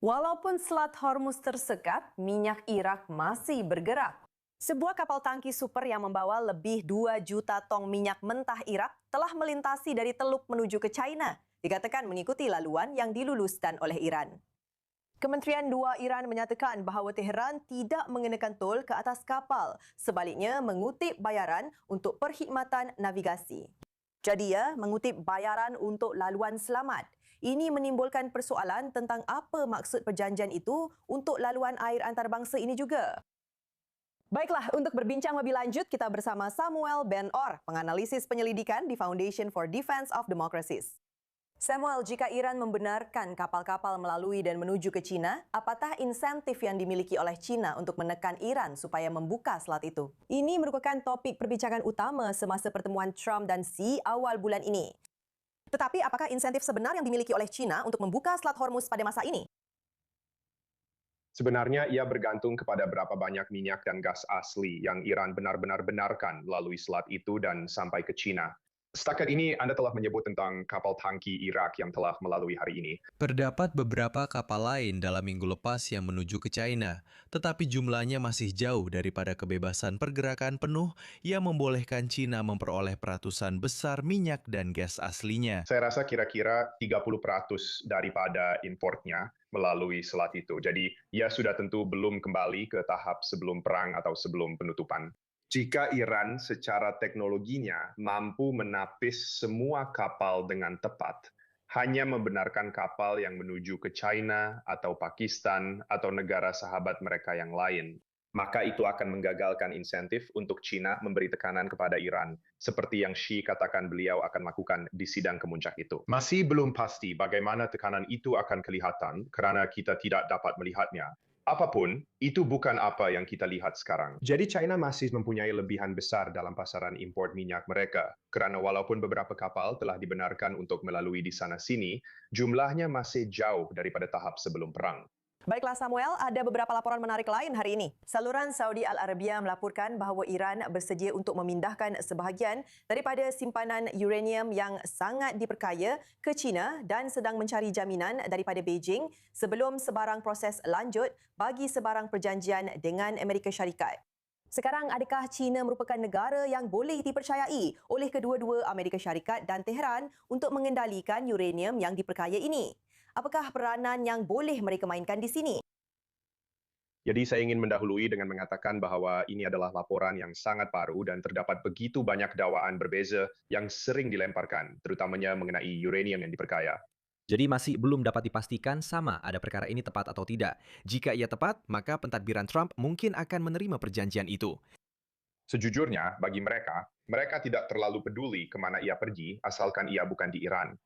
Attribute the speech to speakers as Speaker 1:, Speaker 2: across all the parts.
Speaker 1: Walaupun Selat Hormuz tersekat, minyak Irak masih bergerak. Sebuah kapal tangki super yang membawa lebih 2 juta tong minyak mentah Irak telah melintasi dari Teluk menuju ke China, dikatakan mengikuti laluan yang diluluskan oleh Iran. Kementerian Luar Iran menyatakan bahawa Tehran tidak mengenakan tol ke atas kapal, sebaliknya mengutip bayaran untuk perkhidmatan navigasi. Jadi mengutip bayaran untuk laluan selamat. Ini menimbulkan persoalan tentang apa maksud perjanjian itu untuk laluan air antarabangsa ini juga. Baiklah, untuk berbincang lebih lanjut, kita bersama Samuel Ben-Or, penganalisis penyelidikan di Foundation for Defense of Democracies. Samuel, jika Iran membenarkan kapal-kapal melalui dan menuju ke China, apakah insentif yang dimiliki oleh China untuk menekan Iran supaya membuka selat itu? Ini merupakan topik perbincangan utama semasa pertemuan Trump dan Xi awal bulan ini. Tetapi apakah insentif sebenar yang dimiliki oleh China untuk membuka selat Hormuz pada masa ini?
Speaker 2: Sebenarnya ia bergantung kepada berapa banyak minyak dan gas asli yang Iran benar-benar benarkan melalui selat itu dan sampai ke China. Setakat ini Anda telah menyebut tentang kapal tangki Irak yang telah melalui hari ini.
Speaker 3: Terdapat beberapa kapal lain dalam minggu lepas yang menuju ke China, tetapi jumlahnya masih jauh daripada kebebasan pergerakan penuh yang membolehkan China memperoleh peratusan besar minyak dan gas aslinya.
Speaker 2: Saya rasa kira-kira 30% daripada importnya melalui selat itu. Jadi ia sudah tentu belum kembali ke tahap sebelum perang atau sebelum penutupan. Jika Iran secara teknologinya mampu menapis semua kapal dengan tepat, hanya membenarkan kapal yang menuju ke China atau Pakistan atau negara sahabat mereka yang lain, maka itu akan menggagalkan insentif untuk China memberi tekanan kepada Iran, seperti yang Xi katakan beliau akan lakukan di sidang kemuncak itu. Masih belum pasti bagaimana tekanan itu akan kelihatan karena kita tidak dapat melihatnya. Apapun, itu bukan apa yang kita lihat sekarang. Jadi China masih mempunyai lebihan besar dalam pasaran impor minyak mereka, karena walaupun beberapa kapal telah dibenarkan untuk melalui di sana-sini, jumlahnya masih jauh daripada tahap sebelum perang.
Speaker 1: Baiklah Samuel, ada beberapa laporan menarik lain hari ini. Saluran Saudi Al Arabia melaporkan bahawa Iran bersedia untuk memindahkan sebahagian daripada simpanan uranium yang sangat diperkaya ke China dan sedang mencari jaminan daripada Beijing sebelum sebarang proses lanjut bagi sebarang perjanjian dengan Amerika Syarikat. Sekarang, adakah China merupakan negara yang boleh dipercayai oleh kedua-dua Amerika Syarikat dan Tehran untuk mengendalikan uranium yang diperkaya ini? Apakah peranan yang boleh mereka mainkan di sini?
Speaker 2: Jadi saya ingin mendahului dengan mengatakan bahawa ini adalah laporan yang sangat baru dan terdapat begitu banyak dakwaan berbeza yang sering dilemparkan, terutamanya mengenai uranium yang diperkaya.
Speaker 4: Jadi masih belum dapat dipastikan sama ada perkara ini tepat atau tidak. Jika ia tepat, maka pentadbiran Trump mungkin akan menerima perjanjian itu.
Speaker 2: Sejujurnya, bagi mereka tidak terlalu peduli kemana ia pergi asalkan ia bukan di Iran.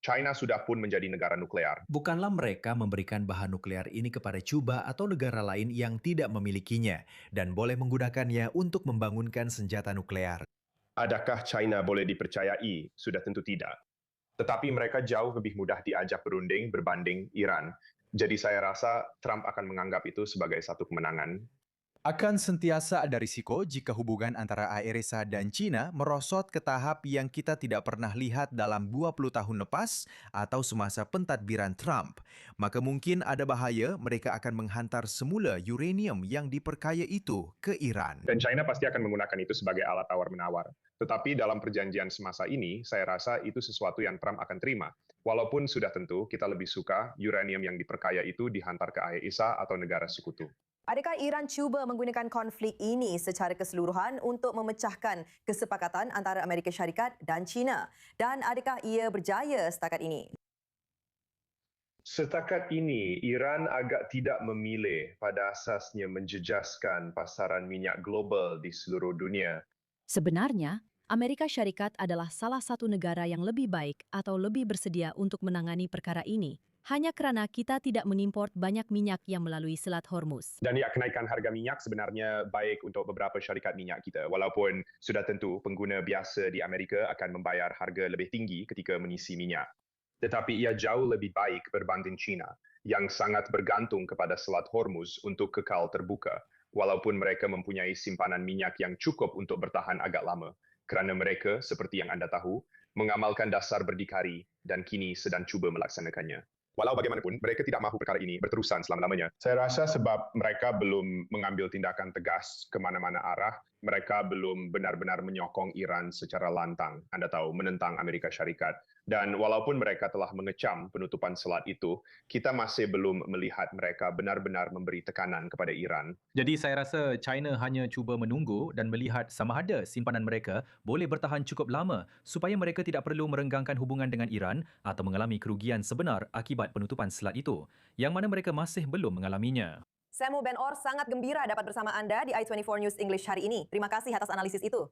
Speaker 2: China sudah pun menjadi negara nuklear.
Speaker 3: Bukanlah mereka memberikan bahan nuklear ini kepada Cuba atau negara lain yang tidak memilikinya dan boleh menggunakannya untuk membangunkan senjata nuklear.
Speaker 2: Adakah China boleh dipercayai? Sudah tentu tidak. Tetapi mereka jauh lebih mudah diajak berunding berbanding Iran. Jadi saya rasa Trump akan menganggap itu sebagai satu kemenangan.
Speaker 5: Akan sentiasa ada risiko jika hubungan antara ARSA dan China merosot ke tahap yang kita tidak pernah lihat dalam 20 tahun lepas atau semasa pentadbiran Trump. Maka mungkin ada bahaya mereka akan menghantar semula uranium yang diperkaya itu ke Iran.
Speaker 2: Dan China pasti akan menggunakan itu sebagai alat tawar-menawar. Tetapi dalam perjanjian semasa ini, saya rasa itu sesuatu yang Trump akan terima. Walaupun sudah tentu kita lebih suka uranium yang diperkaya itu dihantar ke ARSA atau negara sekutu.
Speaker 1: Adakah Iran cuba menggunakan konflik ini secara keseluruhan untuk memecahkan kesepakatan antara Amerika Syarikat dan China? Dan adakah ia berjaya setakat ini?
Speaker 2: Setakat ini, Iran agak tidak memilih pada asasnya menjejaskan pasaran minyak global di seluruh dunia.
Speaker 6: Sebenarnya, Amerika Syarikat adalah salah satu negara yang lebih baik atau lebih bersedia untuk menangani perkara ini, hanya kerana kita tidak mengimport banyak minyak yang melalui Selat Hormuz.
Speaker 2: Dan ya, kenaikan harga minyak sebenarnya baik untuk beberapa syarikat minyak kita. Walaupun sudah tentu pengguna biasa di Amerika akan membayar harga lebih tinggi ketika mengisi minyak. Tetapi ia jauh lebih baik berbanding China, yang sangat bergantung kepada Selat Hormuz untuk kekal terbuka, walaupun mereka mempunyai simpanan minyak yang cukup untuk bertahan agak lama. Kerana mereka, seperti yang Anda tahu, mengamalkan dasar berdikari dan kini sedang cuba melaksanakannya. Walau bagaimanapun, mereka tidak mahu perkara ini berterusan selama-lamanya. Saya rasa sebab mereka belum mengambil tindakan tegas ke mana-mana arah, mereka belum benar-benar menyokong Iran secara lantang, Anda tahu, menentang Amerika Syarikat. Dan walaupun mereka telah mengecam penutupan selat itu, kita masih belum melihat mereka benar-benar memberi tekanan kepada Iran.
Speaker 7: Jadi saya rasa China hanya cuba menunggu dan melihat sama ada simpanan mereka boleh bertahan cukup lama supaya mereka tidak perlu merenggangkan hubungan dengan Iran atau mengalami kerugian sebenar akibat penutupan selat itu, yang mana mereka masih belum mengalaminya.
Speaker 1: Samu Ben-Or sangat gembira dapat bersama Anda di i24 News English hari ini. Terima kasih atas analisis itu.